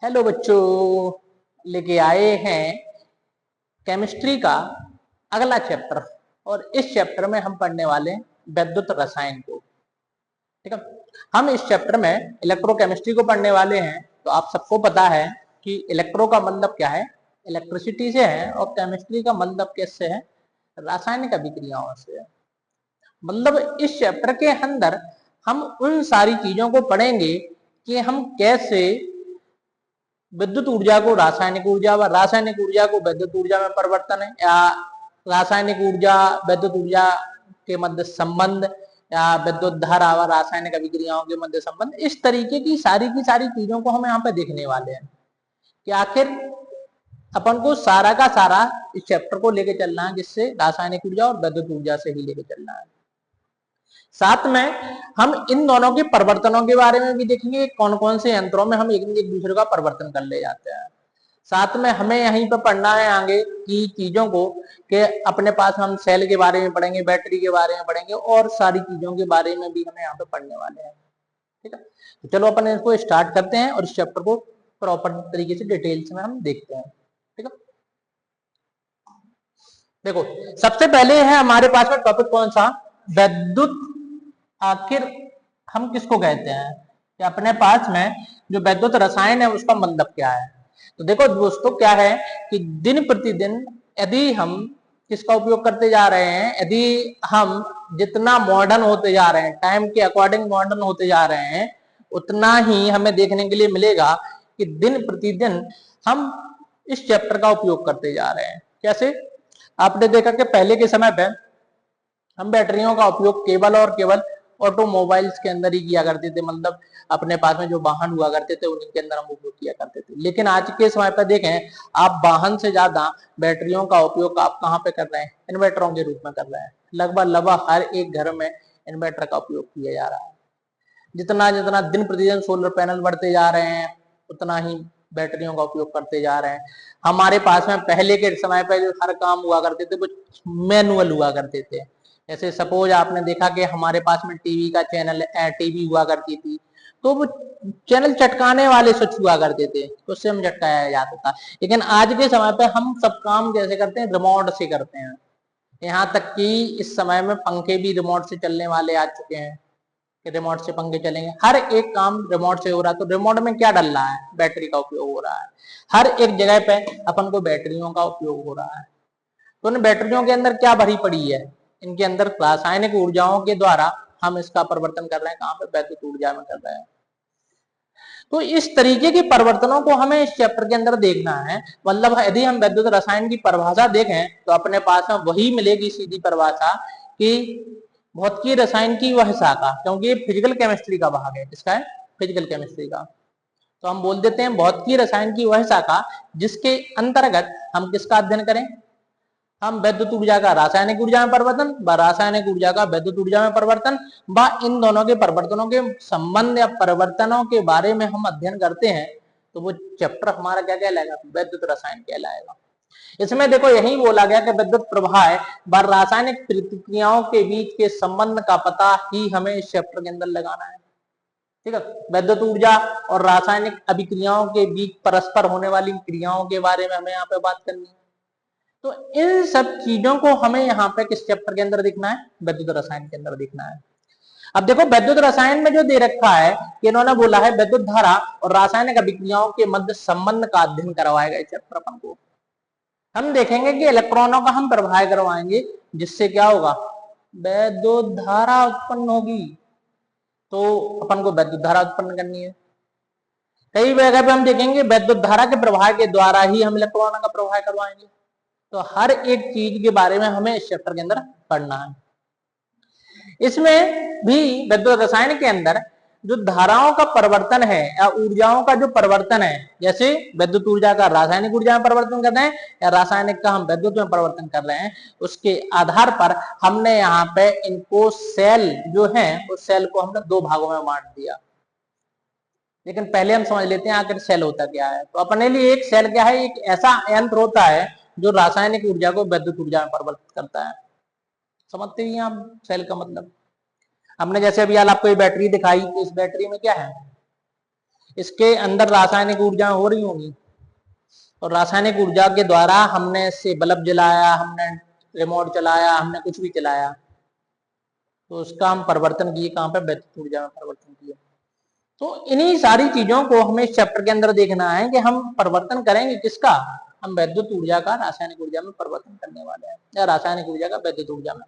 Hello बच्चों, लेके आए हैं केमिस्ट्री का अगला चैप्टर। और इस चैप्टर में हम पढ़ने वाले हैं वैद्युत रसायन को। ठीक है, हम इस चैप्टर में इलेक्ट्रोकेमिस्ट्री को पढ़ने वाले हैं। तो आप सबको पता है कि इलेक्ट्रो का मतलब क्या है, इलेक्ट्रिसिटी से है, और केमिस्ट्री का मतलब किससे है, रासायनिक अभिक्रियाओं से है। मतलब इस चैप्टर के अंदर हम उन सारी चीजों को पढ़ेंगे कि हम कैसे विद्युत ऊर्जा को रासायनिक ऊर्जा व रासायनिक ऊर्जा को विद्युत ऊर्जा में परिवर्तन है, या रासायनिक ऊर्जा विद्युत ऊर्जा के मध्य संबंध, या विद्युत धारा व रासायनिक अभिक्रियाओं के मध्य संबंध। इस तरीके की सारी चीजों को हम यहाँ पे देखने वाले हैं कि आखिर अपन को सारा का सारा इस चैप्टर को लेके चलना है, जिससे रासायनिक ऊर्जा और विद्युत ऊर्जा से ही लेके चलना है। साथ में हम इन दोनों के परिवर्तनों के बारे में भी देखेंगे, कौन कौन से यंत्रों में हम एक दूसरे का परिवर्तन कर ले जाते हैं। साथ में हमें यहीं पर पढ़ना है आगे की चीजों को, कि अपने पास हम सेल के बारे में पढ़ेंगे, बैटरी के बारे में पढ़ेंगे, और सारी चीजों के बारे में भी हमें यहाँ पे पढ़ने वाले हैं। ठीक है, तो चलो अपन इसको स्टार्ट करते हैं और इस चैप्टर को प्रॉपर तरीके से डिटेल्स में हम देखते हैं। ठीक है, देखो सबसे पहले है हमारे पास में टॉपिक कौन सा, विद्युत। आखिर हम किसको कहते हैं, कि अपने पास में जो विद्युत रसायन है उसका मतलब क्या है। तो देखो दोस्तों, क्या है कि दिन प्रतिदिन यदि हम किसका उपयोग करते जा रहे हैं, यदि हम जितना मॉडर्न होते जा रहे हैं, टाइम के अकॉर्डिंग मॉडर्न होते जा रहे हैं, उतना ही हमें देखने के लिए मिलेगा कि दिन प्रतिदिन हम इस चैप्टर का उपयोग करते जा रहे हैं। कैसे, आपने देखा कि पहले के समय पे हम बैटरियों का उपयोग केवल और केवल ऑटोमोबाइल्स के अंदर ही किया करते थे। मतलब अपने पास में जो वाहन हुआ करते थे उन्हीं के अंदर हम उपयोग किया करते थे। लेकिन आज के समय पर देखें, आप वाहन से ज्यादा बैटरियों का उपयोग आप कहाँ पे कर रहे हैं, इन्वर्टरों के रूप में कर रहे हैं। लगभग हर एक घर में इन्वर्टर का उपयोग किया जा रहा है। जितना जितना दिन प्रतिदिन सोलर पैनल बढ़ते जा रहे हैं, उतना ही बैटरियों का उपयोग करते जा रहे हैं। हमारे पास में पहले के समय पर जो हर काम हुआ करते थे कुछ मैनुअल हुआ करते थे। जैसे सपोज आपने देखा कि हमारे पास में टीवी का चैनल टीवी हुआ करती थी, तो वो चैनल चटकाने वाले स्विच हुआ करते थे, उससे हम झटकाया जाता था। लेकिन आज के समय पे हम सब काम कैसे करते हैं, रिमोट से करते हैं। यहाँ तक कि इस समय में पंखे भी रिमोट से चलने वाले आ चुके हैं, कि रिमोट से पंखे चलेंगे। हर एक काम रिमोट से हो रहा है। तो रिमोट में क्या डल रहा है, बैटरी का उपयोग हो रहा है। हर एक जगह पे अपन को बैटरियों का उपयोग हो रहा है। तो इन बैटरियों के अंदर क्या भरी पड़ी है, इनके अंदर रासायनिक ऊर्जाओं के द्वारा हम इसका परिवर्तन कर रहे हैं, कहाँ पे, वैद्युत ऊर्जा में कर रहे हैं। तो इस तरीके के परिवर्तनों को हमें इस चैप्टर के अंदर देखना है। मतलब यदि हम वैद्युत रसायन की परिभाषा देखें तो अपने पास में वही मिलेगी सीधी परिभाषा, कि भौतिकी रसायन की वह शाखा, क्योंकि ये फिजिकल केमिस्ट्री का भाग है। किसका है, फिजिकल केमिस्ट्री का। तो हम बोल देते हैं भौतिकी रसायन की वह शाखा जिसके अंतर्गत हम किसका अध्ययन करें, हम वैद्युत ऊर्जा का रासायनिक ऊर्जा में परिवर्तन व रासायनिक ऊर्जा का वैद्युत ऊर्जा में परिवर्तन व इन दोनों के परिवर्तनों के संबंध या परिवर्तनों के बारे में हम अध्ययन करते हैं। तो वो चैप्टर हमारा क्या कहलाएगा, वैद्युत रसायन कहलाएगा। इसमें देखो यही बोला गया कि विद्युत प्रवाह व रासायनिक प्रतिक्रियाओं के बीच के संबंध का पता ही हमें इस चैप्टर के अंदर लगाना है। ठीक है, वैद्युत ऊर्जा और रासायनिक अभिक्रियाओं के बीच परस्पर होने वाली क्रियाओं के बारे में हमें यहाँ पे बात करनी है। तो इन सब चीजों को हमें यहाँ पे किस चैप्टर के अंदर देखना है, वैद्युत रसायन के अंदर देखना है। अब देखो वैद्युत रसायन में जो दे रखा है कि इन्होंने बोला है विद्युत धारा और रासायनिक अभिक्रियाओं के मध्य संबंध का अध्ययन करवाएगा इस चैप्टर अपन को। हम देखेंगे कि इलेक्ट्रॉनों का हम प्रवाह करवाएंगे, जिससे क्या होगा, वैद्युत धारा उत्पन्न होगी। तो अपन को वैद्युत धारा उत्पन्न करनी है। कई जगह पे हम देखेंगे वैद्युत धारा के प्रवाह के द्वारा ही हम इलेक्ट्रॉनों का प्रवाह करवाएंगे। तो हर एक चीज के बारे में हमें इस चैप्टर के अंदर पढ़ना है। इसमें भी विद्युत रसायन के अंदर जो धाराओं का परिवर्तन है या ऊर्जाओं का जो परिवर्तन है, जैसे विद्युत ऊर्जा का रासायनिक ऊर्जा में परिवर्तन कर रहे हैं या रासायनिक का हम विद्युत में परिवर्तन कर रहे हैं, उसके आधार पर हमने यहाँ पे इनको सेल जो है उस सेल को हमने दो भागों में बांट दिया। लेकिन पहले हम समझ लेते हैं आखिर सेल होता क्या है। तो अपने लिए एक सेल क्या है, एक ऐसा यंत्र होता है जो रासायनिक ऊर्जा को विद्युत ऊर्जा में परिवर्तित करता है। समझते ही हम सेल का मतलब। हमने जैसे अभी आपको ये बैटरी दिखाई, तो इस बैटरी में क्या है, इसके अंदर रासायनिक ऊर्जा हो रही होंगी, और रासायनिक ऊर्जा के द्वारा हमने इससे बल्ब जलाया, हमने रिमोट चलाया, हमने कुछ भी चलाया, तो उसका हम परिवर्तन किए कहाँ पे, वैद्युत ऊर्जा में परिवर्तन किए। तो इन्हीं सारी चीजों को हमें इस चैप्टर के अंदर देखना है कि हम परिवर्तन करेंगे किसका, हम वैद्युत ऊर्जा का रासायनिक ऊर्जा में परिवर्तन करने वाले हैं, या रासायनिक ऊर्जा का वैद्युत ऊर्जा में।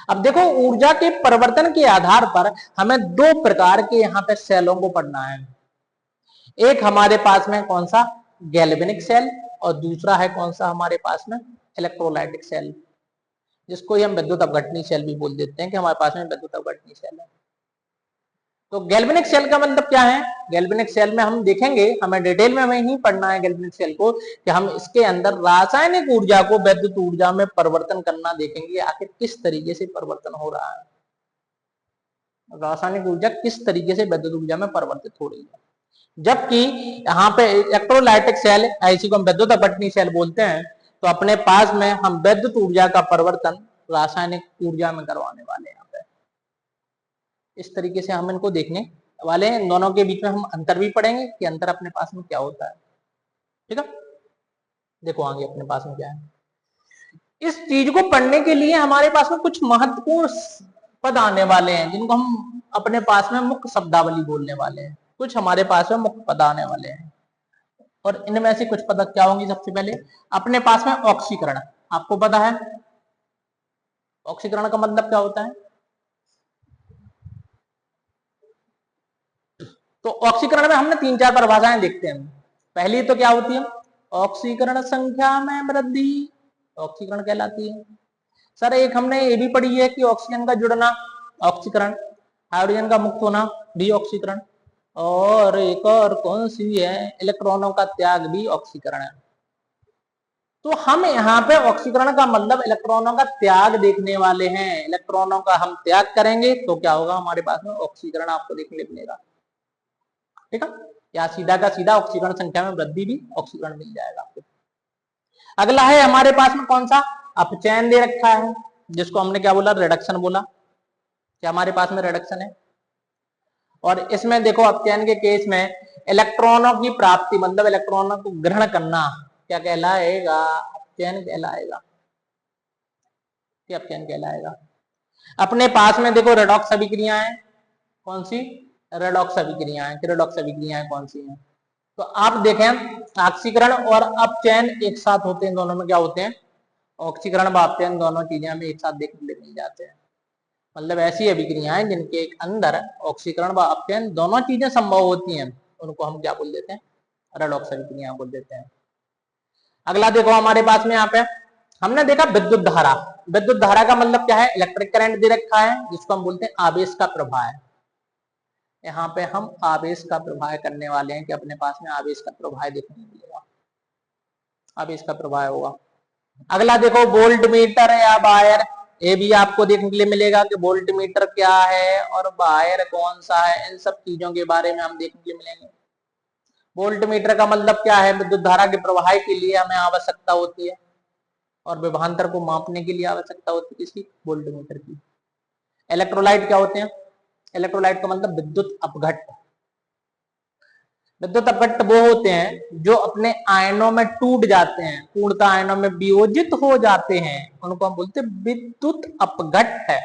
अब देखो, ऊर्जा के परिवर्तन के आधार पर हमें दो प्रकार के यहाँ पे सेलों को पढ़ना है। एक हमारे पास में कौन सा, गैल्वेनिक सेल, और दूसरा है कौन सा हमारे पास में, इलेक्ट्रोलाइटिक सेल, जिसको हम विद्युत अपघटनी सेल भी बोल देते हैं कि हमारे पास में विद्युत अपघटनी सेल है। तो गैल्वेनिक सेल का मतलब क्या है, गैल्वेनिक सेल में हम देखेंगे, हमें डिटेल में हमें ही पढ़ना है गैल्वेनिक सेल को, कि हम इसके अंदर रासायनिक ऊर्जा को वैद्युत ऊर्जा में परिवर्तन करना देखेंगे, आखिर किस तरीके से परिवर्तन हो रहा है, रासायनिक ऊर्जा किस तरीके से वैद्युत ऊर्जा में परिवर्तित हो रही है। जबकि यहाँ पे इलेक्ट्रोलाइटिक सेल, ऐसी को हम विद्युत अपघटनी सेल बोलते हैं, तो अपने पास में हम वैद्युत ऊर्जा का परिवर्तन रासायनिक ऊर्जा में करवाने वाले हैं। यहाँ पे इस तरीके से हम इनको देखने वाले हैं। इन दोनों के बीच में हम अंतर भी पढ़ेंगे कि अंतर अपने पास में क्या होता है। ठीक है, देखो आगे अपने पास में क्या है। इस चीज को पढ़ने के लिए हमारे पास में कुछ महत्वपूर्ण पद आने वाले हैं, जिनको हम अपने पास में मुख्य शब्दावली बोलने वाले हैं। कुछ हमारे पास में मुख्य पद आने वाले हैं, और इनमें से कुछ पद क्या होंगी। सबसे पहले अपने पास में ऑक्सीकरण, आपको पता है ऑक्सीकरण का मतलब क्या होता है। तो ऑक्सीकरण में हमने 3-4 परिभाषाएं देखते हैं। पहली तो क्या होती है, ऑक्सीकरण संख्या में वृद्धि, ऑक्सीकरण कहलाती है। सर एक हमने ये भी पढ़ी है कि ऑक्सीजन का जुड़ना ऑक्सीकरण, हाइड्रोजन का मुक्त होना भी ऑक्सीकरण, और एक और कौन सी है, इलेक्ट्रॉनों का त्याग भी ऑक्सीकरण है। तो हम यहाँ पे ऑक्सीकरण का मतलब इलेक्ट्रॉनों का त्याग देखने वाले हैं। इलेक्ट्रॉनों का हम त्याग करेंगे तो क्या होगा, हमारे पास में ऑक्सीकरण आपको देखने मिलेगा। ठीक है, या सीधा का सीधा ऑक्सीकरण संख्या में वृद्धि भी ऑक्सीकरण मिल जाएगा आपको। अगला है हमारे पास में कौन सा, अपचयन दे रखा है, जिसको हमने क्या बोला, रिडक्शन बोला। क्या हमारे पास में रिडक्शन है, और इसमें देखो अपचयन के केस में इलेक्ट्रॉनों की प्राप्ति मतलब इलेक्ट्रॉनों को ग्रहण करना क्या कहलाएगा, अपचयन कहलाएगा। क्या अपचयन कहलाएगा। अपने पास में देखो रेडॉक्स अभिक्रियाएं, कौन सी, रेडॉक्स अभिक्रियाएं। रेडॉक्स अभिक्रियाएं कौन सी हैं, तो आप देखें ऑक्सीकरण और अपचयन एक साथ होते हैं, दोनों में क्या होते हैं, ऑक्सीकरण व अपचयन दोनों चीजें हमें एक साथ देखने मिल जाते हैं। मतलब ऐसी अभिक्रियाएं जिनके अंदर ऑक्सीकरण व अपचयन दोनों चीजें संभव होती हैं, उनको हम क्या बोल देते हैं, रेडॉक्स अभिक्रियाएं बोल देते हैं। अगला देखो हमारे पास में यहाँ पे हमने देखा विद्युत धारा। विद्युत धारा का मतलब क्या है, इलेक्ट्रिक करंट दे रखा है, जिसको हम बोलते हैं आवेश का प्रवाह। यहाँ पे हम आवेश का प्रवाह करने वाले हैं कि अपने पास में आवेश का प्रवाह देखने मिलेगा, आवेश का प्रवाह होगा। अगला देखो वोल्ट मीटर या वायर, ये भी आपको देखने के लिए मिलेगा कि वोल्ट मीटर क्या है और वायर कौन सा है। इन सब चीजों के बारे में हम देखने के लिए मिलेंगे। वोल्ट मीटर का मतलब क्या है, विद्युत धारा के प्रवाह के लिए हमें आवश्यकता होती है, और विभवांतर को मापने के लिए आवश्यकता होती है किसकी, वोल्ट मीटर की। इलेक्ट्रोलाइट क्या होते हैं, इलेक्ट्रोलाइट का मतलब विद्युत अपघट्ट। विद्युत अपघट्ट वो होते हैं जो अपने आयनों में टूट जाते हैं, पूर्णतः आयनों में वियोजित हो जाते हैं, उनको हम बोलते हैं विद्युत अपघट्ट है।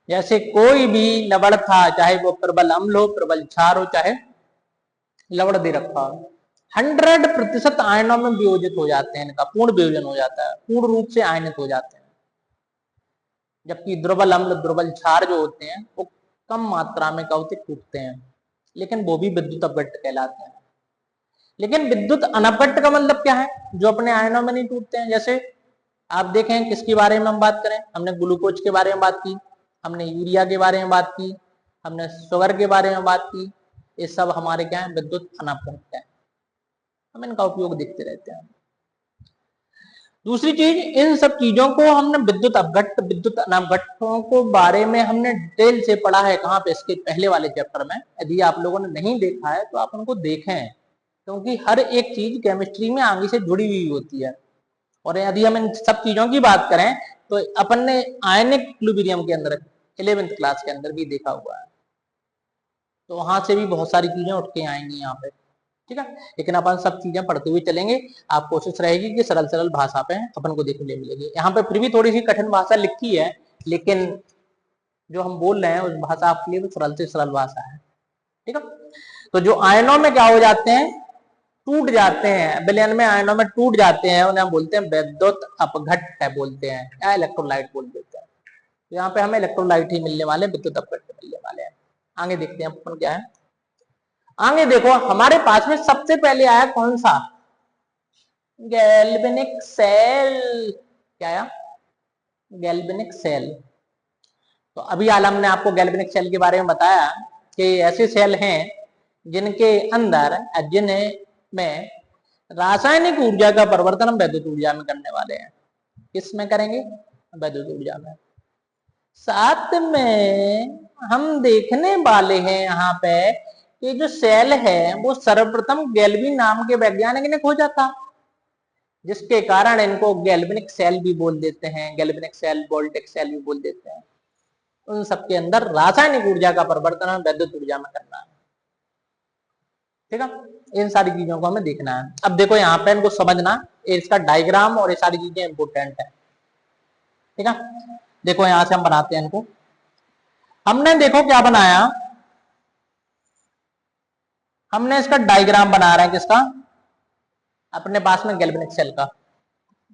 जैसे कोई भी लवण था, चाहे वो प्रबल अम्ल हो, प्रबल क्षार हो, चाहे लवण दे रखा हो, 100% आयनों में वियोजित हो जाते हैं, इनका पूर्ण वियोजन हो जाता है, पूर्ण रूप से आयनित हो जाते हैं। जबकि दुर्बल अम्ल, दुर्बल क्षार जो होते हैं वो कम मात्रा में टूटते हैं, लेकिन वो भी विद्युत अपघट्ट कहलाते हैं। लेकिन विद्युत अनपघट्ट का मतलब क्या है, जो अपने आयनों में नहीं टूटते हैं। जैसे आप देखें किसके बारे में हम बात करें, हमने ग्लूकोज के बारे में बात की, हमने यूरिया के बारे में बात की, हमने शुगर के बारे में बात की। ये सब हमारे क्या है, विद्युत अनपघट्ट है, हम इनका उपयोग देखते रहते हैं। दूसरी चीज, इन सब चीजों को हमने विद्युत अपघट्ट, विद्युत अनपघट्टों को बारे में हमने डिटेल से पढ़ा है। कहाँ पे, इसके पहले वाले चैप्टर में। यदि आप लोगों ने नहीं देखा है तो आप उनको देखें, क्योंकि हर एक चीज केमिस्ट्री में आगे से जुड़ी हुई होती है। और यदि हम इन सब चीजों की बात करें तो अपन ने आयनिक इक्विलिब्रियम के अंदर 11th क्लास के अंदर भी देखा हुआ है। तो वहां से भी बहुत सारी चीजें उठ के आएंगी यहाँ पे, ठीक है। लेकिन अपन सब चीजें पढ़ते हुए चलेंगे, आप कोशिश रहेगी कि सरल सरल भाषा पे अपन को देखने मिलेगी। यहाँ पे फिर भी थोड़ी सी कठिन भाषा लिखी है, लेकिन जो हम बोल रहे हैं उस भाषा आपके लिए सरल से सरल भाषा है, ठीक है। तो जो आयनों में क्या हो जाते हैं, टूट जाते हैं, विलयन में आयनों में टूट जाते हैं, उन्हें हम बोलते हैं वैद्युत अपघट्ट बोलते हैं, या इलेक्ट्रोलाइट बोल देते हैं। तो यहाँ पे हमें इलेक्ट्रोलाइट ही मिलने वाले, विद्युत अपघट्ट मिलने वाले हैं। आगे देखते हैं अपन क्या है। आगे देखो हमारे पास में सबसे पहले आया कौन सा, गैल्वेनिक सेल। क्या आया, गैल्वेनिक सेल। तो अभी हाल हमने आपको गैल्वेनिक सेल के बारे में बताया कि ऐसे सेल हैं जिनके अंदर, जिनमें रासायनिक ऊर्जा का परिवर्तन हम वैद्युत ऊर्जा में करने वाले हैं। किस में करेंगे, वैद्युत ऊर्जा में। साथ में हम देखने वाले हैं यहाँ पे कि जो सेल है वो सर्वप्रथम गैल्वी नाम के वैज्ञानिक ने खोजा था, जिसके कारण इनको गैल्वेनिक सेल भी बोल देते हैं, गैल्वेनिक सेल, वोल्टेक सेल भी बोल देते हैं। उन सबके अंदर रासायनिक ऊर्जा का परिवर्तन वैद्युत ऊर्जा में करना है, ठीक है। इन सारी चीजों को हमें देखना है। अब देखो यहाँ पे इनको समझना, इसका डायग्राम और ये सारी चीजें इंपोर्टेंट है, ठीक है। देखो यहां से हम बनाते हैं इनको। हमने देखो क्या बनाया, हमने इसका डायग्राम बना रहे हैं, किसका, अपने पास में गैल्वेनिक सेल का।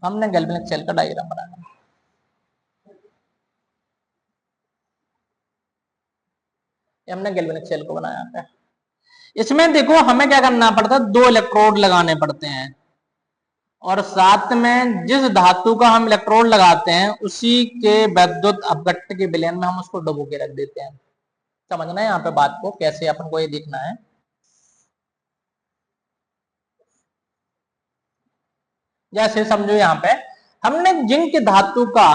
हमने गैल्वेनिक सेल का डायग्राम बनाया, हमने गैल्वेनिक सेल को बनाया है। इसमें देखो हमें क्या करना पड़ता है, 2 इलेक्ट्रोड लगाने पड़ते हैं, और साथ में जिस धातु का हम इलेक्ट्रोड लगाते हैं उसी के वैद्युत अपघट्ट के विलयन में हम उसको डुबो के रख देते हैं। समझना है यहाँ पे बात को, कैसे अपन को ये देखना है। जैसे समझो यहाँ पे हमने जिंक धातु का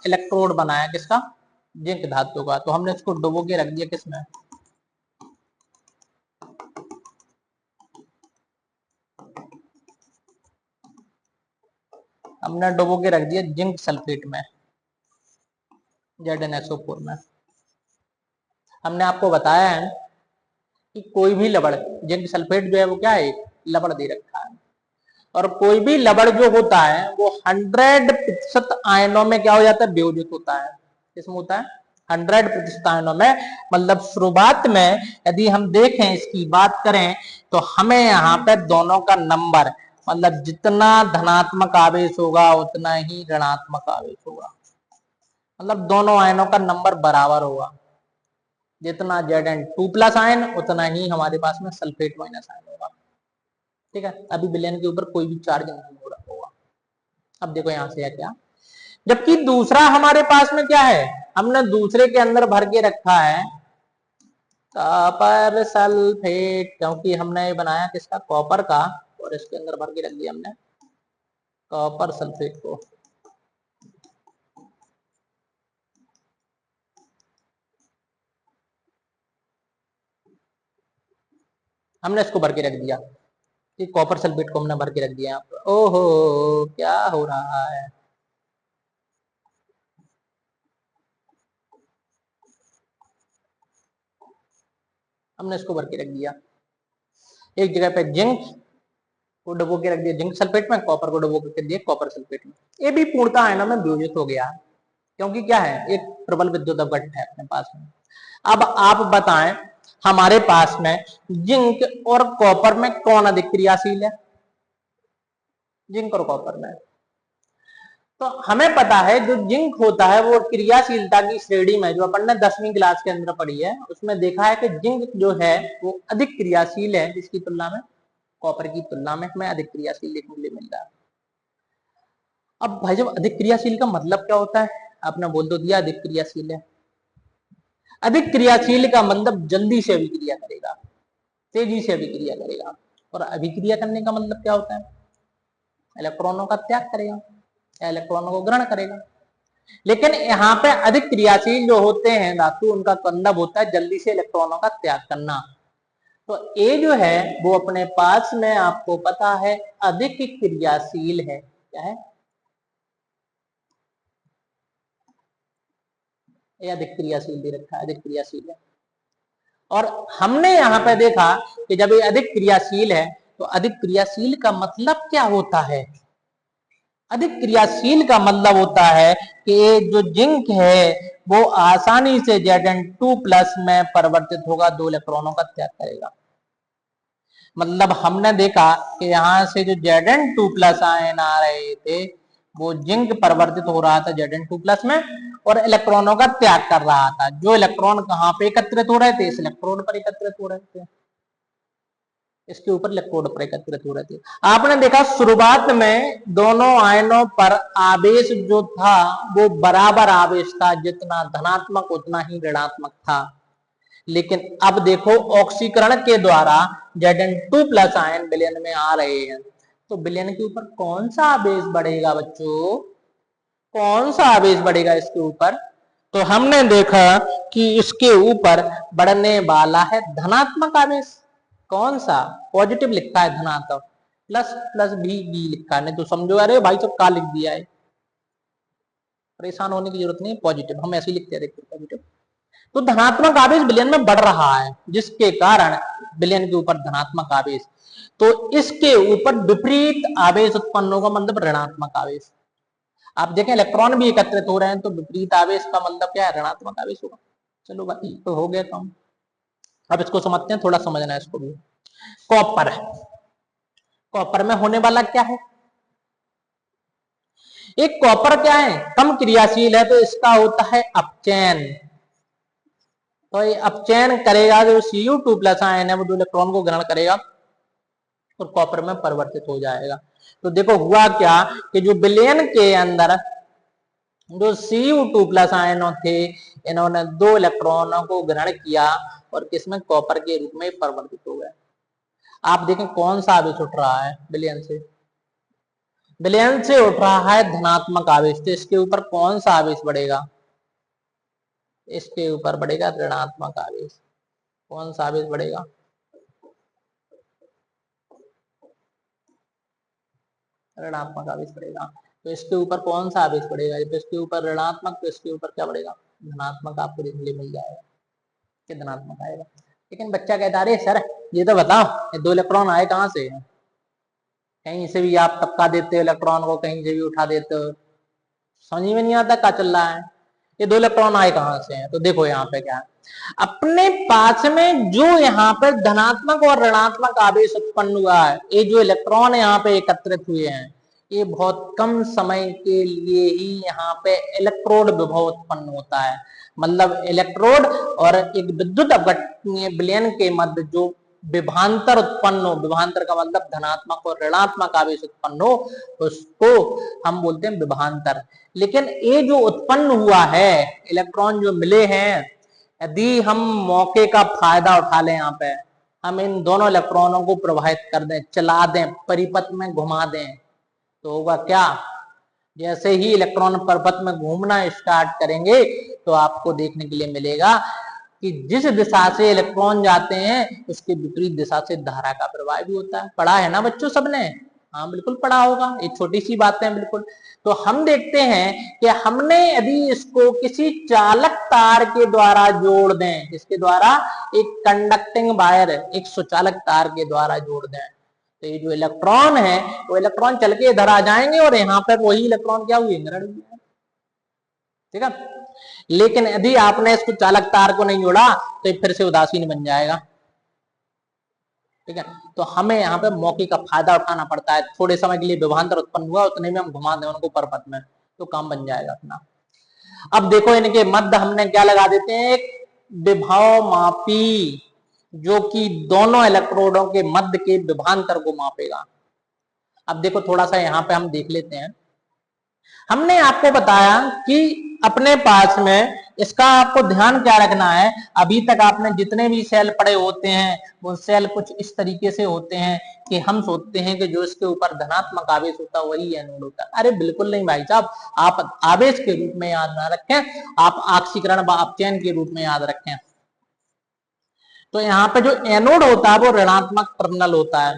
इलेक्ट्रोड बनाया, किसका, जिंक धातु का। तो हमने इसको डुबो के रख दिया किसमें, हमने डुबो के रख दिया जिंक सल्फेट में, ZnSO4 में। हमने आपको बताया है कि कोई भी लवण, जिंक सल्फेट जो है वो क्या है, लवण दे रखा है, और कोई भी लवण जो होता है वो 100% आयनों में क्या हो जाता है, वियोजित होता है। किसमें होता है, 100% आयनों में। मतलब शुरुआत में यदि हम देखें, इसकी बात करें, तो हमें यहाँ पे दोनों का नंबर, मतलब जितना धनात्मक आवेश होगा उतना ही ऋणात्मक आवेश होगा, मतलब दोनों आयनों का नंबर बराबर होगा। जितना Zn2+ आयन उतना ही हमारे पास में सल्फेट माइनस आयन होगा, ठीक है। अभी विलयन के ऊपर कोई भी चार्ज नहीं हो रहा होगा। अब देखो यहां से है क्या, जबकि दूसरा हमारे पास में क्या है, हमने दूसरे के अंदर भर के रखा है कॉपर सल्फेट, क्योंकि हमने ये बनाया किसका, कॉपर का, और इसके अंदर भर के रख दिया हमने कॉपर सल्फेट को। हमने इसको भर के रख दिया, कि कॉपर सल्फेट को हमने भर के रख दिया यहाँ पर। ओहो क्या हो रहा है, हमने इसको भर के रख दिया एक जगह पे, जिंक को डुबो के रख दिया जिंक सल्फेट में, कॉपर को डुबो के दिया कॉपर सल्फेट में। ये भी पूर्णतः आयनों में वियोजित हो गया, क्योंकि क्या है, एक प्रबल विद्युत अपघट्ट है अपने पास में। अब आप बताएं हमारे पास में जिंक और कॉपर में कौन अधिक क्रियाशील है, जिंक और कॉपर में। तो हमें पता है जो जिंक होता है वो क्रियाशीलता की श्रेणी में, जो अपन ने 10वीं क्लास के अंदर पढ़ी है, उसमें देखा है कि जिंक जो है वो अधिक क्रियाशील है, जिसकी तुलना में कॉपर की तुलना में हमें अधिक क्रियाशील देखने को मिल रहा है। अब भाई जब अधिक क्रियाशील का मतलब क्या होता है, आपने बोल तो दिया अधिक क्रियाशील है। अधिक क्रियाशील का मतलब जल्दी से अभिक्रिया करेगा, तेजी से अभिक्रिया करेगा। और अभिक्रिया करने का मतलब क्या होता है, इलेक्ट्रॉनों का त्याग करेगा या इलेक्ट्रॉनों को ग्रहण करेगा। लेकिन यहाँ पे अधिक क्रियाशील जो होते हैं धातु, उनका मतलब होता है जल्दी से इलेक्ट्रॉनों का त्याग करना। तो ए जो है वो अपने पास में आपको पता है अधिक क्रियाशील है, क्या है, ये अधिक क्रियाशील दे रखा है, अधिक क्रियाशील है। और हमने यहाँ पे देखा कि जब ये अधिक क्रियाशील है तो अधिक क्रियाशील का मतलब क्या होता है? अधिक क्रियाशील का मतलब होता है कि जो जिंक है वो आसानी से Zn2+ में परिवर्तित होगा, 2 इलेक्ट्रॉनों का त्याग करेगा। मतलब हमने देखा कि यहाँ से जो Zn2+ आयन आ रहे थे वो जिंक परिवर्तित हो रहा था Zn2+ में और इलेक्ट्रॉनों का त्याग कर रहा था। जो इलेक्ट्रॉन कहाँ पे एकत्रित हो रहे थे? इस इलेक्ट्रोड पर एकत्रित हो रहे थे, इसके ऊपर इलेक्ट्रोड पर एकत्रित हो रहे थे। आपने देखा शुरुआत में दोनों आयनों पर आवेश जो था वो बराबर आवेश था, जितना धनात्मक उतना ही ऋणात्मक था। लेकिन अब देखो ऑक्सीकरण के द्वारा Zn2+ आयन विलयन में आ रहे हैं, तो विलयन के ऊपर कौन सा आवेश बढ़ेगा बच्चों? कौन सा आवेश बढ़ेगा इसके ऊपर? तो हमने देखा कि इसके ऊपर बढ़ने वाला है धनात्मक आवेश। कौन सा? पॉजिटिव लिखा है धनात्मक, प्लस प्लस भी लिखा है, नहीं तो समझो अरे भाई सब का लिख दिया है। परेशान होने की जरूरत नहीं, पॉजिटिव हम ऐसे ही लिखते हैं, देखते पॉजिटिव। तो धनात्मक आवेश विलयन में बढ़ रहा है, जिसके कारण विलयन के ऊपर धनात्मक आवेश, तो इसके ऊपर विपरीत आवेश उत्पन्न होगा, मतलब ऋणात्मक आवेश। आप देखें इलेक्ट्रॉन भी एकत्रित हो रहे हैं तो विपरीत आवेश का मतलब क्या है? ऋणात्मक आवेश होगा। चलो भाई तो हो गया काम। अब इसको समझते हैं, थोड़ा समझना है इसको भी। कॉपर, कॉपर में होने वाला क्या है? एक कॉपर क्या है? कम क्रियाशील है, तो इसका होता है अपचयन। तो ये अपचयन करेगा, जो Cu2+ आयन है वो 2 इलेक्ट्रॉन को ग्रहण करेगा और कॉपर में परिवर्तित हो जाएगा। तो देखो हुआ क्या कि जो विलयन के अंदर जो Cu2+ आयनों थे, इन्होंने 2 इलेक्ट्रॉनों को ग्रहण किया और किसमें? कॉपर के रूप में परिवर्तित हो गए। आप देखें कौन सा आवेश उठ रहा है विलयन से? विलयन से उठ रहा है धनात्मक आवेश, तो इसके ऊपर कौन सा आवेश बढ़ेगा? इसके ऊपर बढ़ेगा ऋणात्मक आवेश। कौन सा आवेश बढ़ेगा? ऋणात्मक आवेश बढ़ेगा। तो इसके ऊपर कौन सा आवेश बढ़ेगा? जब इसके ऊपर ऋणात्मक, तो इसके ऊपर क्या बढ़ेगा? धनात्मक। आपको देखने के लिए मिल जाएगा कि धनात्मक आएगा। लेकिन बच्चा कहता है सर ये तो बताओ ये 2 इलेक्ट्रॉन आए कहां से? कहीं से भी आप टपका देते हो इलेक्ट्रॉन को, कहीं से भी उठा देते हो, समझ में नहीं आता क्या चल रहा है। ये 2 इलेक्ट्रॉन आए कहां से हैं? तो देखो यहाँ पे क्या है, अपने पास में जो यहाँ पर धनात्मक और ऋणात्मक आवेश उत्पन्न हुआ है, ये जो इलेक्ट्रॉन यहाँ पे एकत्रित हुए हैं, ये बहुत कम समय के लिए ही यहाँ पे इलेक्ट्रोड विभव उत्पन्न होता है। मतलब इलेक्ट्रोड और एक विद्युत अपघटनीय विलयन के मध्य जो विभांतर उत्पन्न हो, विभांतर का मतलब धनात्मक और ऋणात्मक आवेश उत्पन्न हो, उसको हम बोलते हैं विभांतर। लेकिन ये जो उत्पन्न हुआ है, इलेक्ट्रॉन जो मिले हैं, यदि हम मौके का फायदा उठा लें, यहाँ पे हम इन दोनों इलेक्ट्रॉनों को प्रवाहित कर दें, चला दें, परिपथ में घुमा दें, तो होगा क्या? जैसे ही इलेक्ट्रॉन परिपथ में घूमना स्टार्ट करेंगे तो आपको देखने के लिए मिलेगा कि जिस दिशा से इलेक्ट्रॉन जाते हैं उसके विपरीत दिशा से धारा का प्रवाह भी होता है। पढ़ा है ना बच्चों सबने? हाँ बिल्कुल पढ़ा होगा, ये छोटी सी बातें हैं बिल्कुल। तो हम देखते हैं कि हमने यदि इसको किसी चालक तार के द्वारा जोड़ दें, इसके द्वारा एक कंडक्टिंग वायर, एक सुचालक तार के द्वारा जोड़ दें, तो ये जो इलेक्ट्रॉन है वो इलेक्ट्रॉन चल के इधर आ जाएंगे और यहाँ पर वही इलेक्ट्रॉन क्या हुए? ग्रहण हुए। ठीक है। लेकिन यदि आपने इसको चालक तार को नहीं जोड़ा तो फिर से उदासीन बन जाएगा। ठीक है। तो हमें यहाँ पे मौके का फायदा उठाना पड़ता है। थोड़े समय के लिए विभवांतर उत्पन्न हुआ, उतने में हम घुमा दें उनको परपथ में, तो काम बन जाएगा अपना। अब देखो इनके मध्य हमने क्या लगा देते हैं? एक विभव मापी, जो कि दोनों इलेक्ट्रोडों के मध्य के विभवांतर को मापेगा। अब देखो थोड़ा सा यहाँ पे हम देख लेते हैं। हमने आपको बताया कि अपने पास में इसका आपको ध्यान क्या रखना है, अभी तक आपने जितने भी सेल पड़े होते हैं वो सेल कुछ इस तरीके से होते हैं कि हम सोचते हैं कि जो इसके ऊपर धनात्मक आवेश होता है वही एनोड होता है। अरे बिल्कुल नहीं भाई साहब, आप आवेश के रूप में याद ना रखें, आप ऑक्सीकरण व अपचयन के रूप में याद रखें। तो यहाँ पे जो एनोड होता है वो ऋणात्मक टर्मिनल होता है,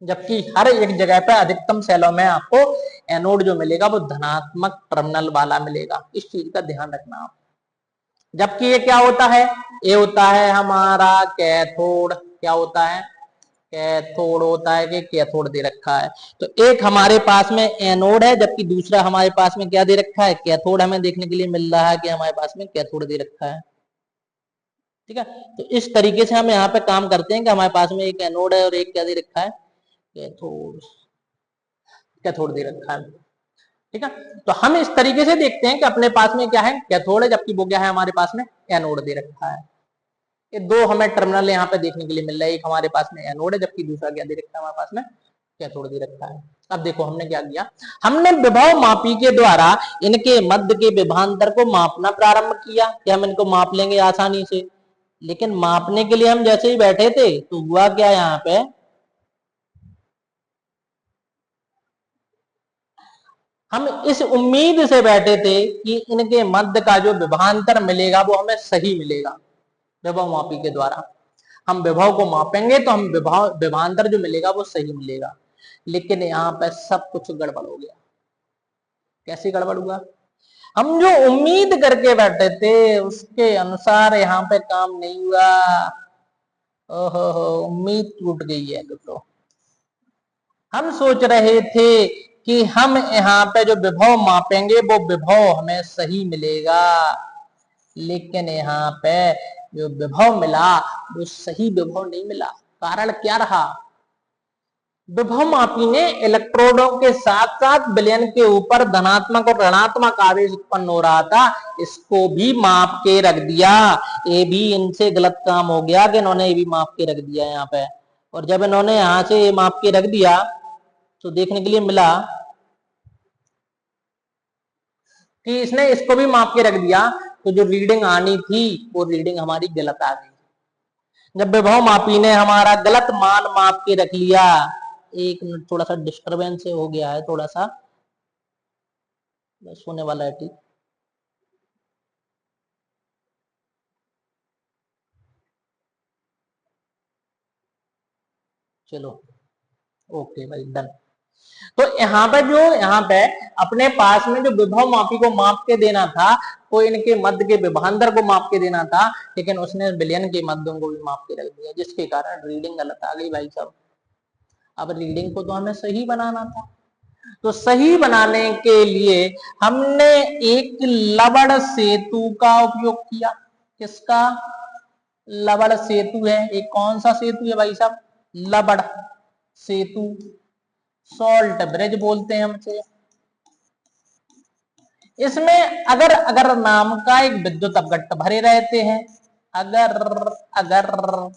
जबकि हर एक जगह पे अधिकतम सेलों में आपको एनोड जो मिलेगा वो धनात्मक टर्मिनल वाला मिलेगा। इस चीज का ध्यान रखना आप। जबकि ये क्या होता है, ये होता है हमारा कैथोड। क्या होता है, कैथोड होता है कि कैथोड दे रखा है। तो एक हमारे पास में एनोड है, जबकि दूसरा हमारे पास में क्या दे रखा है, कैथोड। हमें देखने के लिए मिल रहा है कि हमारे पास में कैथोड दे रखा है। ठीक है, तो इस तरीके से हम यहाँ पे काम करते हैं कि हमारे पास में एक एनोड है और एक क्या दे रखा है, कैथोड। कैथोड दे रखा है। ठीक है, तो हम इस तरीके से देखते हैं कि अपने पास में क्या है, कैथोड है, जबकि वो क्या है, हमारे पास में एनोड दे रखा है। ये दो हमें टर्मिनल यहाँ पे देखने के लिए मिल रहा है, एक हमारे पास में एनोड है, जबकि दूसरा क्या दे रखा है, हमारे पास में कैथोड दे रखा है। अब देखो हमने क्या किया, हमने विभव मापी के द्वारा इनके मध्य के विभवांतर को मापना प्रारंभ किया कि हम इनको माप लेंगे आसानी से। लेकिन मापने के लिए हम जैसे ही बैठे थे तो हुआ क्या, यहाँ पे हम इस उम्मीद से बैठे थे कि इनके मध्य का जो विभवांतर मिलेगा वो हमें सही मिलेगा। विभव मापी के द्वारा हम विभव को मापेंगे तो हम विभवांतर जो मिलेगा वो सही मिलेगा। लेकिन यहाँ पे सब कुछ गड़बड़ हो गया। कैसे गड़बड़ हुआ, हम जो उम्मीद करके बैठे थे उसके अनुसार यहाँ पे काम नहीं हुआ। ओहो हो, उम्मीद टूट गई है। तो हम सोच रहे थे कि हम यहाँ पे जो विभव मापेंगे वो विभव हमें सही मिलेगा, लेकिन यहाँ पे जो विभव मिला वो सही विभव नहीं मिला। कारण क्या रहा, विभव मापी ने इलेक्ट्रोडों के साथ साथ विलयन के ऊपर धनात्मक और ऋणात्मक आवेश उत्पन्न हो रहा था, इसको भी माप के रख दिया। ये भी इनसे गलत काम हो गया कि इन्होंने ये भी माप के रख दिया यहाँ पे। और जब इन्होंने यहाँ से ये माप के रख दिया तो देखने के लिए मिला कि इसने इसको भी माप के रख दिया, तो जो रीडिंग आनी थी वो रीडिंग हमारी गलत आ गई। जब विभव मापी ने हमारा गलत मान माप के रख लिया, एक मिनट थोड़ा सा डिस्टरबेंस हो गया है, थोड़ा सा बस होने वाला है। ठीक, चलो ओके भाई, डन। तो यहाँ पे अपने पास में जो विभव मापी को माप के देना था, को इनके मध्य के विभवांतर को माप के देना था, लेकिन उसने विलयन के मध्यों को भी माप के रख दिया, जिसके कारण रीडिंग गलत आ गई भाई साहब। अब रीडिंग को तो हमें सही बनाना था, तो सही बनाने के लिए हमने एक लवण सेतु का उपयोग किया। किसका, लवण सेतु है। एक कौन सा सेतु है भाई साहब, लवण सेतु, सॉल्ट ब्रिज बोलते हैं हमसे। इसमें अगर अगर नाम का एक विद्युत अपघट्ट भरे रहते हैं, अगर अगर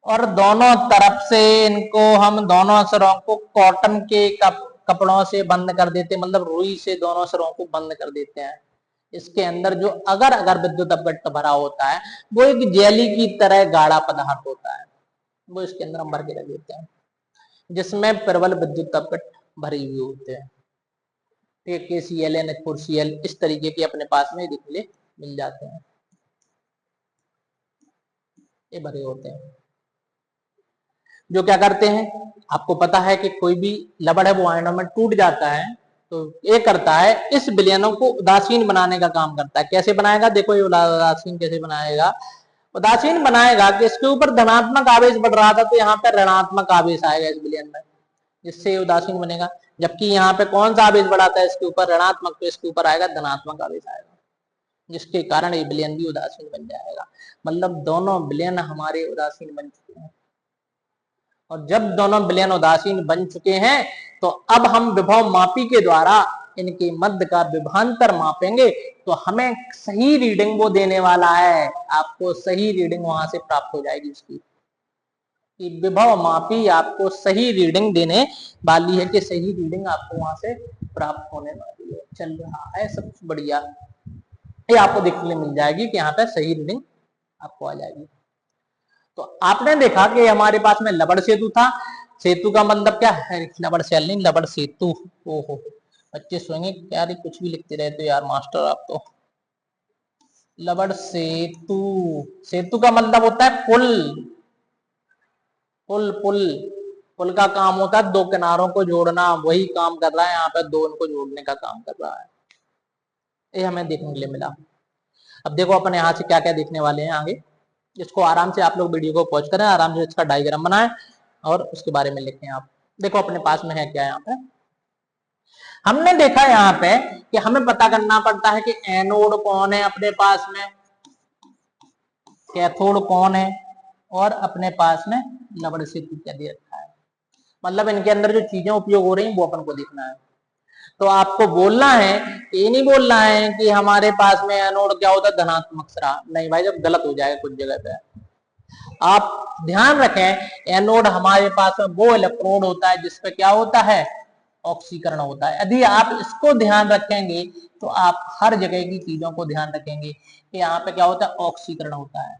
और दोनों तरफ से इनको हम दोनों सिरों को कॉटन के कपड़ों से बंद कर देते, मतलब रुई से दोनों सिरों को बंद कर देते हैं। इसके अंदर जो अगर अगर विद्युत अपघट्ट भरा होता है वो एक जेली की तरह गाढ़ा पदार्थ होता है, वो इसके अंदर हम भर के रख देते हैं, जिसमें प्रबल विद्युत अपघट्ट भरे हुए होते हैं। KCl N4Cl इस तरीके के अपने पास में दिखने मिल जाते हैं, ये भरे होते हैं। जो क्या करते हैं, आपको पता है कि कोई भी लवण है वो आयनों में टूट जाता है, तो ये करता है इस विलयनों को उदासीन बनाने का काम करता है। कैसे बनाएगा, देखो ये उदासीन कैसे बनाएगा, उदासीन बनाएगा कि इसके ऊपर धनात्मक आवेश बढ़ रहा था तो यहाँ पे ऋणात्मक आवेश आएगा इस विलयन में, जिससे उदासीन बनेगा। जबकि यहाँ पे कौन सा आवेश बढ़ाता है, इसके ऊपर ऋणात्मक, तो इसके ऊपर आएगा धनात्मक आवेश आएगा, जिसके कारण ये विलयन भी उदासीन बन जाएगा। मतलब दोनों विलयन हमारे उदासीन बन चुके हैं। और जब दोनों विलयन उदासीन बन चुके हैं तो अब हम विभव मापी के द्वारा इनके मध्य का विभवांतर मापेंगे, तो हमें सही रीडिंग वो देने वाला है। आपको सही रीडिंग वहां से प्राप्त हो जाएगी इसकी, कि विभव मापी आपको सही रीडिंग देने वाली है, कि सही रीडिंग आपको वहां से प्राप्त होने वाली है। चल रहा है सब बढ़िया, ये आपको देखने मिल जाएगी कि यहाँ पे सही रीडिंग आपको आ जाएगी। तो आपने देखा कि हमारे पास में लवण सेतु था। सेतु का मतलब क्या है, लवण सेल नहीं, लवण सेतु। ओहो, बच्चे सोएंगे क्या, कुछ भी लिखते रहते हो यार मास्टर आप तो। लवण सेतु, सेतु का मतलब होता है पुल। पुल पुल पुल का काम होता है दो किनारों को जोड़ना, वही काम कर रहा है यहाँ पे, दो उनको जोड़ने का काम कर रहा है। ये हमें देखने के लिए मिला। अब देखो अपन यहाँ से क्या क्या देखने वाले हैं आगे, इसको आराम से आप लोग वीडियो को पॉज करें, आराम से इसका डायग्राम बनाएं और उसके बारे में लिखें आप। देखो अपने पास में है क्या यहाँ पे, हमने देखा यहाँ पे कि हमें पता करना पड़ता है कि एनोड कौन है अपने पास में, कैथोड कौन है, और अपने पास में लवण सेतु क्या दे रखा है। मतलब इनके अंदर जो चीजें उपयोग हो रही हैं वो अपन को देखना है। तो आपको बोलना है, ये नहीं बोलना है कि हमारे पास में एनोड क्या होता है धनात्मक स्राव, नहीं भाई, जब गलत हो जाएगा कुछ जगह पे। आप ध्यान रखें, एनोड हमारे पास में वो इलेक्ट्रोड होता है जिसपे क्या होता है, ऑक्सीकरण होता है। यदि आप इसको ध्यान रखेंगे तो आप हर जगह की चीजों को ध्यान रखेंगे कि यहाँ पे क्या होता है, ऑक्सीकरण होता है।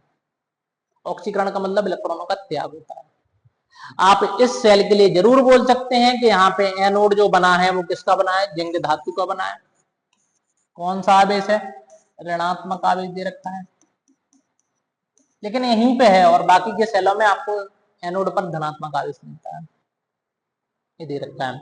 ऑक्सीकरण का मतलब इलेक्ट्रॉनों का त्याग होता है। आप इस सेल के लिए जरूर बोल सकते हैं कि यहाँ पे एनोड जो बना है वो किसका बना है, जिंक धातु का बना है। कौन सा आवेश है, ऋणात्मक आवेश दे रखा है, लेकिन यहीं पे है, और बाकी के सेलों में आपको एनोड पर धनात्मक आवेश मिलता है, ये दे रखा है,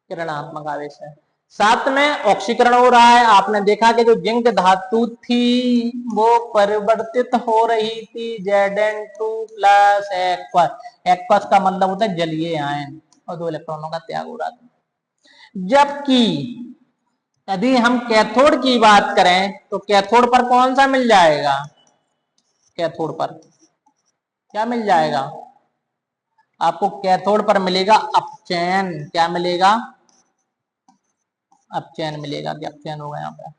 ऋणात्मक आवेश है। साथ में ऑक्सीकरण हो रहा है। आपने देखा कि जो जिंक धातु थी वो परिवर्तित हो रही थी Zn2 प्लस एक्वस। एक्वस का मतलब होता है जलीय आयन, और 2 इलेक्ट्रॉनों का त्याग हो रहा था। जबकि यदि हम कैथोड की बात करें तो कैथोड पर कौन सा मिल जाएगा, कैथोड पर क्या मिल जाएगा आपको, कैथोड पर मिलेगा अपचयन। क्या मिलेगा, अपचयन मिलेगा। कि अपचयन होगा यहाँ पे,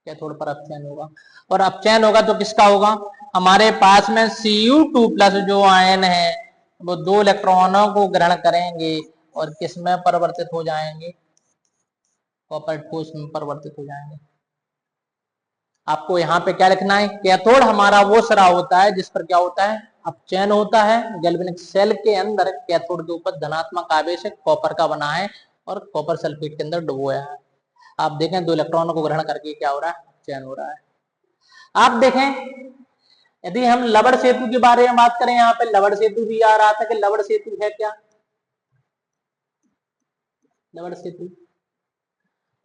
कैथोड पर अपचयन होगा, और अपचयन होगा तो किसका होगा, हमारे पास में Cu2 प्लस जो आयन है वो 2 इलेक्ट्रॉनों को ग्रहण करेंगे और किस में परिवर्तित हो जाएंगे, कॉपर ठोस में परिवर्तित हो जाएंगे। आपको यहाँ पे क्या लिखना है, कैथोड हमारा वो स्राव होता है जिस पर क्या होता है, अपचयन होता है। गैल्वेनिक सेल के अंदर कैथोड के ऊपर धनात्मक आवेश है, कॉपर का बना है और कॉपर सल्फेट के अंदर डुबोया है। आप देखें 2 इलेक्ट्रॉनों को ग्रहण करके क्या हो रहा है, चयन हो रहा है। आप देखें यदि हम लवण सेतु के बारे में बात करें, यहाँ पे लवण सेतु भी आ रहा था कि लवण सेतु है क्या, लवण सेतु,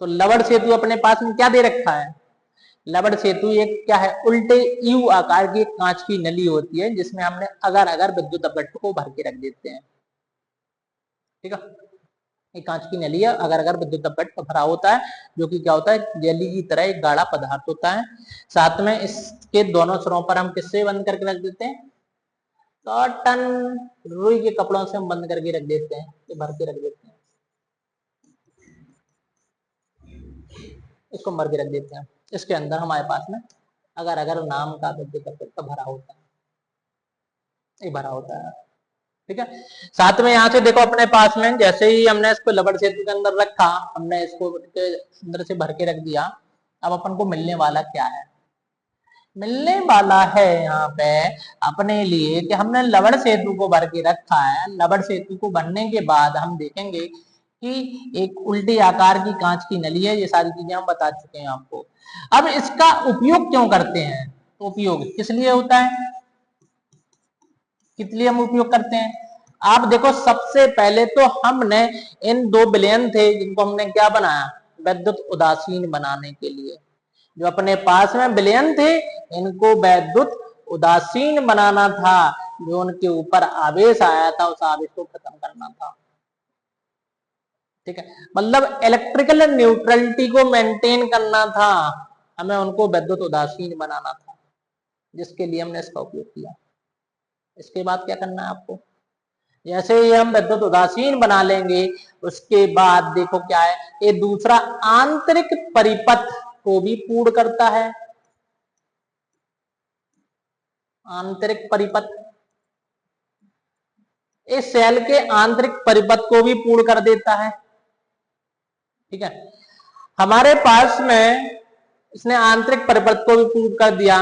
तो लवण सेतु अपने पास में क्या दे रखा है, लवण सेतु एक क्या है, उल्टे यू आकार की कांच की नली होती है जिसमें हमने अगर अगर विद्युत अपघट्ट को भर के रख देते हैं। ठीक है, एक कांच की नली है, अगर अगर विद्युत अपघट्ट भरा होता है, जो कि क्या होता है, जेली की तरह एक गाढ़ा पदार्थ होता है। साथ में इसके दोनों सिरों पर हम किससे बंद करके रख देते हैं, कॉटन रुई के कपड़ों से हम बंद करके रख देते हैं, भर के रख देते हैं, इसको भर के रख देते हैं। इसके अंदर हमारे पास में अगर अगर नाम का विद्युत अपघट्ट भरा होता है, ये भरा होता है। ठीक है, साथ में यहाँ से देखो अपने पास में जैसे ही हमने इसको लवण सेतु के अंदर रखा, हमने इसको अंदर से भर के रख दिया, अब अपन को मिलने वाला क्या है, मिलने वाला है यहाँ पे अपने लिए कि हमने लवण सेतु को भर के रखा है। लवण सेतु को भरने के बाद हम देखेंगे कि एक उल्टी आकार की कांच की नली है, ये सारी चीजें हम बता चुके हैं आपको। अब इसका उपयोग क्यों करते हैं, तो उपयोग किस लिए होता है, किस लिए हम उपयोग करते हैं। आप देखो सबसे पहले तो हमने इन 2 विलयन थे जिनको हमने क्या बनाया, वैद्युत उदासीन बनाने के लिए। जो अपने पास में विलयन थे इनको वैद्युत उदासीन बनाना था, जो उनके ऊपर आवेश आया था उस आवेश को खत्म करना था। ठीक है, मतलब इलेक्ट्रिकल न्यूट्रलिटी को मेंटेन करना था, हमें उनको वैद्युत उदासीन बनाना था, जिसके लिए हमने इसका उपयोग किया। इसके बाद क्या करना है आपको, जैसे ही हम विद्युत उदासीन बना लेंगे उसके बाद देखो क्या है, ये दूसरा आंतरिक परिपथ को भी पूर्ण करता है। आंतरिक परिपथ, इस सेल के आंतरिक परिपथ को भी पूर्ण कर देता है। ठीक है, हमारे पास में इसने आंतरिक परिपथ को भी पूर्ण कर दिया।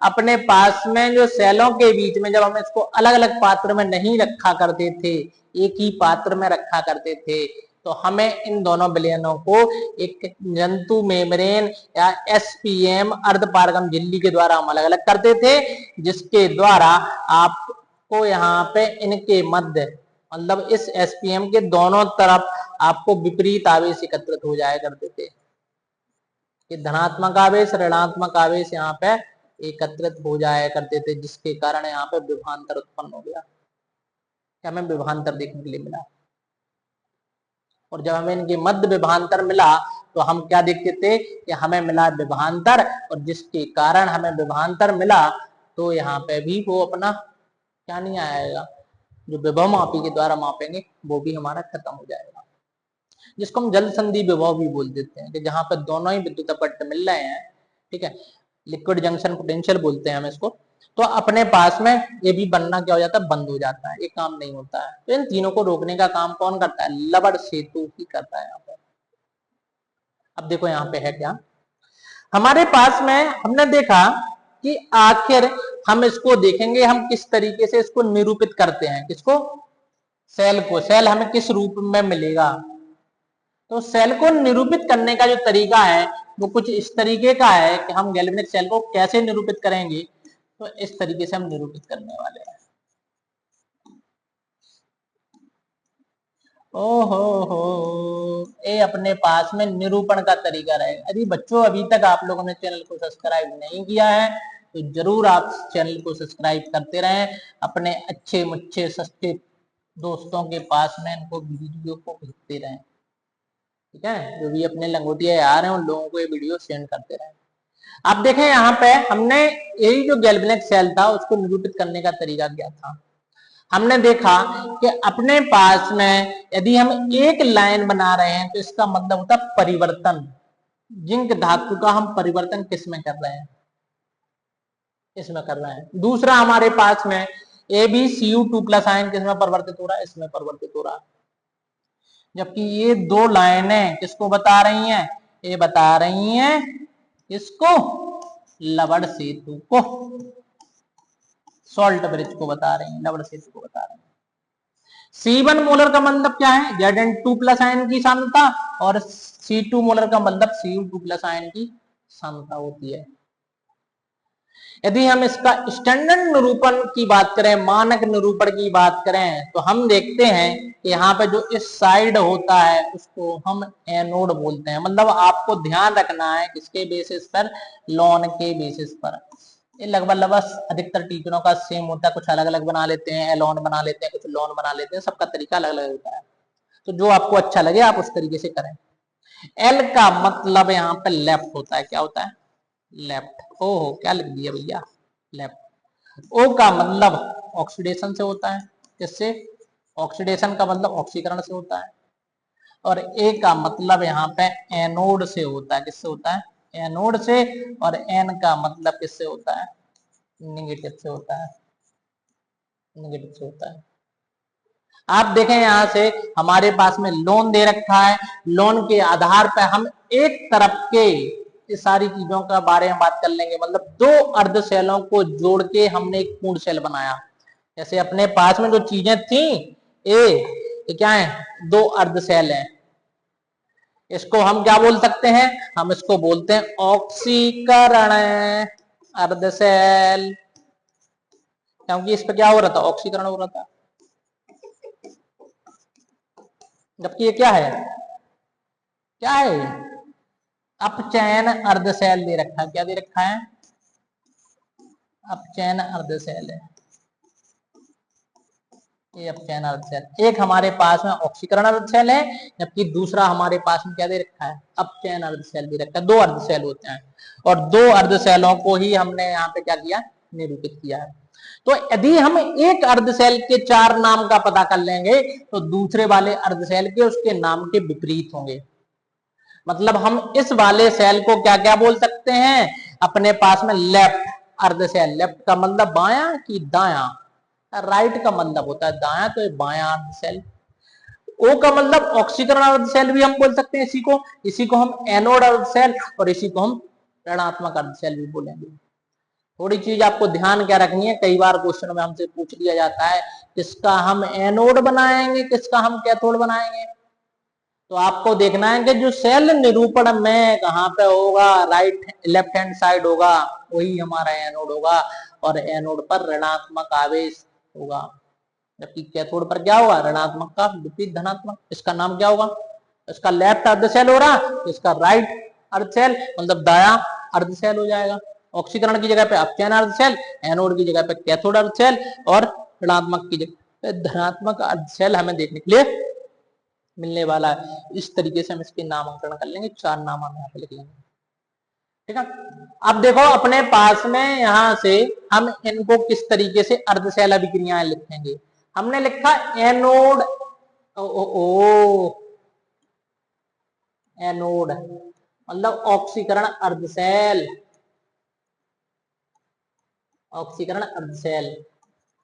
अपने पास में जो सेलों के बीच में जब हम इसको अलग अलग पात्र में नहीं रखा करते थे, एक ही पात्र में रखा करते थे, तो हमें इन दोनों विलयनों को एक जंतु मेम्ब्रेन या एसपीएम अर्धपारगम झिल्ली के द्वारा हम अलग अलग करते थे, जिसके द्वारा आपको यहाँ पे इनके मध्य मतलब इस एसपीएम के दोनों तरफ आपको विपरीत आवेश एकत्रित हो जाया करते थे। ये धनात्मक आवेश ऋणात्मक आवेश यहाँ पे एकत्रित हो जाया करते थे, जिसके कारण यहाँ पे विभवांतर उत्पन्न हो गया। क्या हमें विभवांतर देखने के लिए मिला। और जब हमें इनके मध्य विभवांतर मिला तो हम क्या देखते थे कि हमें मिला विभवांतर, और जिसके कारण हमें विभवांतर मिला तो यहाँ पे भी वो अपना क्या नहीं आएगा, जो विभव मापी के द्वारा मापेंगे वो भी हमारा खत्म हो जाएगा, जिसको हम जल संधि विभव भी बोल देते हैं, कि जहां पर दोनों ही विद्युत अपट्ट मिल रहे हैं, ठीक है, लिक्विड जंक्शन पोटेंशियल बोलते हैं हम इसको, तो अपने पास में ये भी बनना क्या हो जाता है, बंद हो जाता है, ये काम नहीं होता है। तो इन तीनों को रोकने का काम कौन करता है, लवण सेतु ही करता है यहाँ पर। अब देखो यहाँ पे है क्या, हमारे पास में हमने देखा कि आखिर हम इसको देखेंगे हम किस तरीके से इसको निरूपित करते हैं, किसको, सेल को, सेल हमें किस रूप में मिलेगा। तो सेल को निरूपित करने का जो तरीका है वो कुछ इस तरीके का है कि हम गैल्वेनिक सेल को कैसे निरूपित करेंगे, तो इस तरीके से हम निरूपित करने वाले हैं। ओहो हो, ये अपने पास में निरूपण का तरीका रहेगा। यदि बच्चों अभी तक आप लोगों ने चैनल को सब्सक्राइब नहीं किया है तो जरूर आप चैनल को सब्सक्राइब करते रहें, अपने अच्छे मुच्छे सस्ते दोस्तों के पास में इनको वीडियो को भेजते रहें, ठीक है, जो भी अपने लंगोटिया आ रहे हैं उन लोगों को ये वीडियो सेंड करते रहें। आप देखें यहाँ पे हमने यही जो गैल्वेनिक सेल था उसको निरूपित करने का तरीका क्या था। हमने देखा कि अपने पास में यदि हम एक लाइन बना रहे हैं तो इसका मतलब होता है परिवर्तन, जिंक धातु का हम परिवर्तन किस में कर रहे हैं, इसमें कर रहे हैं। दूसरा हमारे पास में AbCu2+ आयन किस में परिवर्तित हो रहा है, इसमें परिवर्तित हो रहा है। जबकि ये दो लाइनें किसको बता रही हैं, ये बता रही हैं इसको, लवण सेतु को, सॉल्ट ब्रिज को बता रही हैं, लवण सेतु को बता रही हैं। C1 मोलर का मतलब क्या है, Zn2+ आयन की सांद्रता, और C2 मोलर का मतलब Cu2+ आयन की सांद्रता होती है। यदि हम इसका स्टैंडर्ड निरूपण की बात करें, मानक निरूपण की बात करें, तो हम देखते हैं कि यहाँ पे जो इस साइड होता है उसको हम एनोड बोलते हैं। मतलब आपको ध्यान रखना है किसके बेसिस पर, लॉन के बेसिस पर। ये लगभग अधिकतर टीचरों का सेम होता है, कुछ अलग अलग बना लेते हैं, एलॉन बना लेते हैं, कुछ लॉन बना लेते हैं, सबका तरीका अलग अलग होता है। तो जो आपको अच्छा लगे आप उस तरीके से करें। एल का मतलब यहाँ पे लेफ्ट होता है, क्या होता है, लेफ्ट। ओहो क्या लिख दिया भैया, लेफ्ट। ओ का मतलब ऑक्सीडेशन से होता है, किससे, ऑक्सीडेशन का मतलब ऑक्सीकरण से होता है। और ए का मतलब यहाँ पे एनोड से होता है, किससे होता है, एनोड से। और एन का मतलब किससे होता है, निगेटिव से होता है, निगेटिव से होता है। आप देखें यहां से हमारे पास में लोन दे रखा है, लोन के आधार पर हम एक तरफ के ये सारी चीजों का बारे में बात कर लेंगे। मतलब दो अर्ध सेलों को जोड़ के हमने एक पूर्ण सेल बनाया। जैसे अपने पास में जो चीजें थी, ये क्या है, दो अर्ध सेल है, इसको हम क्या बोल सकते हैं, हम इसको बोलते हैं ऑक्सीकरण अर्ध सेल, क्योंकि इस पर क्या हो रहा था, ऑक्सीकरण हो रहा था। जबकि ये क्या है, क्या है, अपचयन अर्ध सेल दे रखा है। क्या दे रखा है, अपचयन अर्ध सेल है, ये अपचयन अर्ध सेल। एक हमारे पास में ऑक्सीकरण अर्ध सेल है, जबकि दूसरा हमारे पास में क्या दे रखा है, अपचयन अर्ध सेल दे रखा है। दो अर्ध सेल होते हैं, और दो अर्ध सेलों को ही हमने यहाँ पे क्या किया, निरूपित किया है। तो यदि हम एक अर्ध सेल के चार नाम का पता कर लेंगे तो दूसरे वाले अर्ध सेल के उसके नाम के विपरीत होंगे। मतलब हम इस वाले सेल को क्या क्या बोल सकते हैं, अपने पास में लेफ्ट अर्ध सेल, लेफ्ट का मतलब बायां की दायां, राइट का मतलब होता है दायां, तो ये बायां अर्ध सेल। ओ का मतलब ऑक्सीकरण अर्ध सेल भी हम बोल सकते हैं इसी को हम एनोड अर्ध सेल, और इसी को हम ऋणात्मक अर्ध सेल भी बोलेंगे। थोड़ी चीज आपको ध्यान क्या रखनी है, कई बार क्वेश्चन में हमसे पूछ लिया जाता है किसका हम एनोड बनाएंगे, किसका हम कैथोड बनाएंगे। तो आपको देखना है कि जो सेल निरूपण में कहाँ पे होगा, राइट लेफ्ट हैंड साइड होगा, वही हमारा एनोड होगा, और एनोड पर ऋणात्मक आवेश होगा, जबकि कैथोड पर क्या होगा, ऋणात्मक का विपरीत धनात्मक। इसका नाम क्या होगा, इसका लेफ्ट अर्ध सेल हो रहा, इसका राइट अर्ध सेल, मतलब दाया अर्ध सेल हो जाएगा। ऑक्सीकरण की जगह पे अपचयन अर्ध सेल, एनोड की जगह पे कैथोड अर्ध सेल, और ऋणात्मक की जगह पे धनात्मक अर्ध सेल हमें देखने के लिए मिलने वाला है। इस तरीके से हम इसके नामांकन कर लेंगे, 4 नाम हम यहाँ पे लिख लेंगे। ठीक है, अब देखो अपने पास में यहां से हम इनको किस तरीके से अर्ध सेल अभिक्रियाएं लिखेंगे। हमने लिखा एनोड, एनोड मतलब ऑक्सीकरण अर्ध सेल, ऑक्सीकरण अर्ध सेल।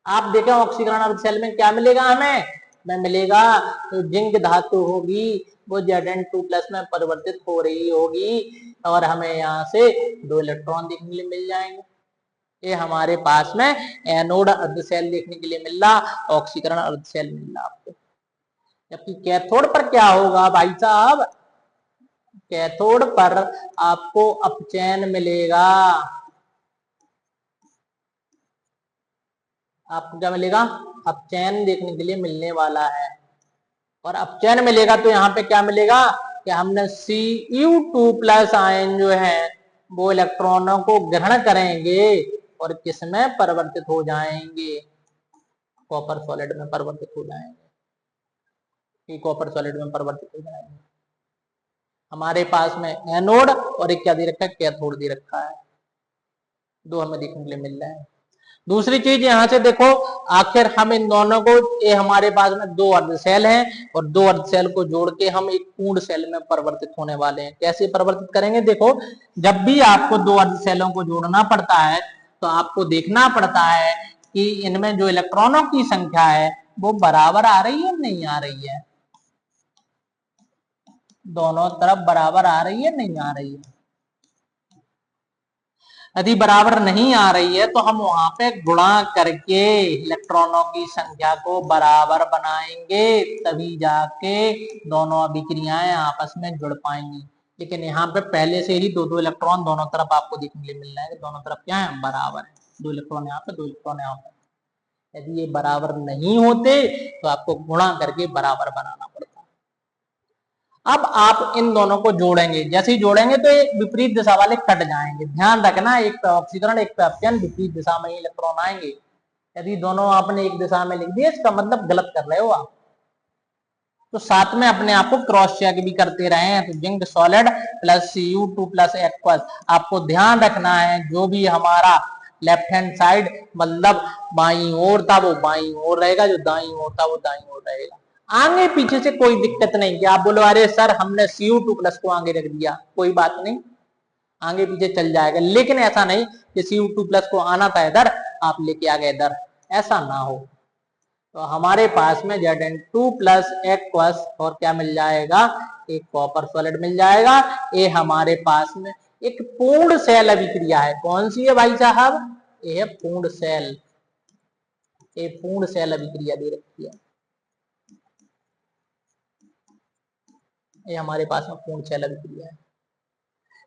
आप देखें ऑक्सीकरण अर्ध सेल में क्या मिलेगा हमें, में मिलेगा तो जिंक धातु होगी वो Zn2+ में परिवर्तित हो रही होगी और हमें यहाँ से 2 इलेक्ट्रॉन देखने के लिए मिल जाएंगे। ये हमारे पास में एनोड अर्ध सेल देखने के लिए मिल रहा, ऑक्सीकरण अर्ध सेल मिल रहा आपको। जबकि कैथोड पर क्या होगा भाई साहब, कैथोड पर आपको अपचयन मिलेगा। आपको क्या मिलेगा, अपचयन देखने के लिए मिलने वाला है। और अपचयन मिलेगा तो यहाँ पे क्या मिलेगा कि हमने Cu2+ आयन जो है वो इलेक्ट्रॉनों को ग्रहण करेंगे और किसमें परिवर्तित हो जाएंगे, कॉपर सॉलिड में परिवर्तित हो जाएंगे। कॉपर सॉलिड में परिवर्तित हो जाएंगे। हमारे पास में एनोड और एक क्या दे रखा है, कैथोड दे रखा है। 2 हमें देखने के लिए मिल रहा है। दूसरी चीज यहां से देखो, आखिर हम इन दोनों को, ये हमारे पास में 2 अर्ध सेल हैं और 2 अर्ध सेल को जोड़ के हम एक पूर्ण सेल में परिवर्तित होने वाले हैं। कैसे परिवर्तित करेंगे, देखो जब भी आपको 2 अर्ध सेलों को जोड़ना पड़ता है तो आपको देखना पड़ता है कि इनमें जो इलेक्ट्रॉनों की संख्या है वो बराबर आ रही है नहीं आ रही है, दोनों तरफ बराबर आ रही है नहीं आ रही है। यदि बराबर नहीं आ रही है तो हम वहां पे गुणा करके इलेक्ट्रॉनों की संख्या को बराबर बनाएंगे, तभी जाके दोनों अभिक्रियाएं आपस में जुड़ पाएंगी। लेकिन यहाँ पे पहले से ही 2-2 इलेक्ट्रॉन दोनों तरफ आपको देखने के लिए मिल रहा है, दोनों तरफ क्या है, बराबर है। 2 इलेक्ट्रॉन यहाँ पे, 2 इलेक्ट्रॉन यहाँ पे। यदि ये बराबर नहीं होते तो आपको गुणा करके बराबर बनाना पड़ता। अब आप इन दोनों को जोड़ेंगे, जैसे ही जोड़ेंगे तो ये विपरीत दिशा वाले कट जाएंगे। ध्यान रखना, एक पे ऑक्सीकरण एक पे अपचयन, विपरीत दिशा में ही इलेक्ट्रॉन आएंगे। यदि दोनों आपने एक दिशा में लिख दिए इसका मतलब गलत कर रहे हो आप। तो साथ में अपने आप को क्रॉस चेक भी करते रहे हैं। तो zinc solid plus Cu2+ aqueous, आपको ध्यान रखना है जो भी हमारा लेफ्ट हैंड साइड मतलब बाई ओर था वो बाई ओर रहेगा, जो दाई ओर था वो दाई ओर रहेगा। आगे पीछे से कोई दिक्कत नहीं कि आप बोलो अरे सर हमने Cu2+ को आगे रख दिया, कोई बात नहीं, आगे पीछे चल जाएगा। लेकिन ऐसा नहीं कि Cu2+ को आना था इधर, आप लेके आ गए इधर, ऐसा ना हो। तो हमारे पास में Zn2+ एक्वस और क्या मिल जाएगा, एक कॉपर सॉलिड मिल जाएगा। ये हमारे पास में एक पूर्ण सेल अभिक्रिया है। कौन सी है भाई साहब, ये है पूर्ण सेल। ये पूर्ण सेल अभिक्रिया दे रखी है, ये हमारे पास में पूर्ण सेल अभिक्रिया है।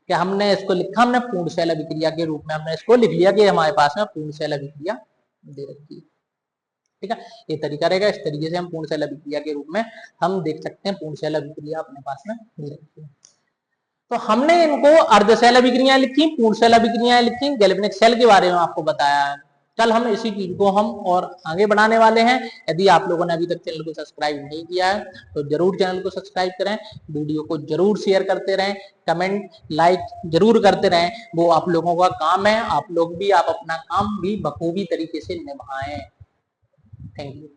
क्या हमने इसको लिखा, हमने पूर्ण सेल अभिक्रिया के रूप में हमने इसको लिख लिया कि हमारे पास में पूर्ण सेल अभिक्रिया दे रखी है। ठीक है, ये तरीका रहेगा। इस तरीके से हम पूर्ण सेल अभिक्रिया के रूप में हम देख सकते हैं पूर्ण सेल अभिक्रिया अपने पास में दे रखी है। तो हमने इनको अर्ध सेल अभिक्रियाएं लिखी, पूर्ण सेल अभिक्रियाएं लिखी, गैल्वेनिक सेल के बारे में आपको बताया है। कल हम इसी चीज को हम और आगे बढ़ाने वाले हैं। यदि आप लोगों ने अभी तक चैनल को सब्सक्राइब नहीं किया है तो जरूर चैनल को सब्सक्राइब करें, वीडियो को जरूर शेयर करते रहें, कमेंट लाइक जरूर करते रहें, वो आप लोगों का काम है। आप लोग भी, आप अपना काम भी बखूबी तरीके से निभाएं। Thank you.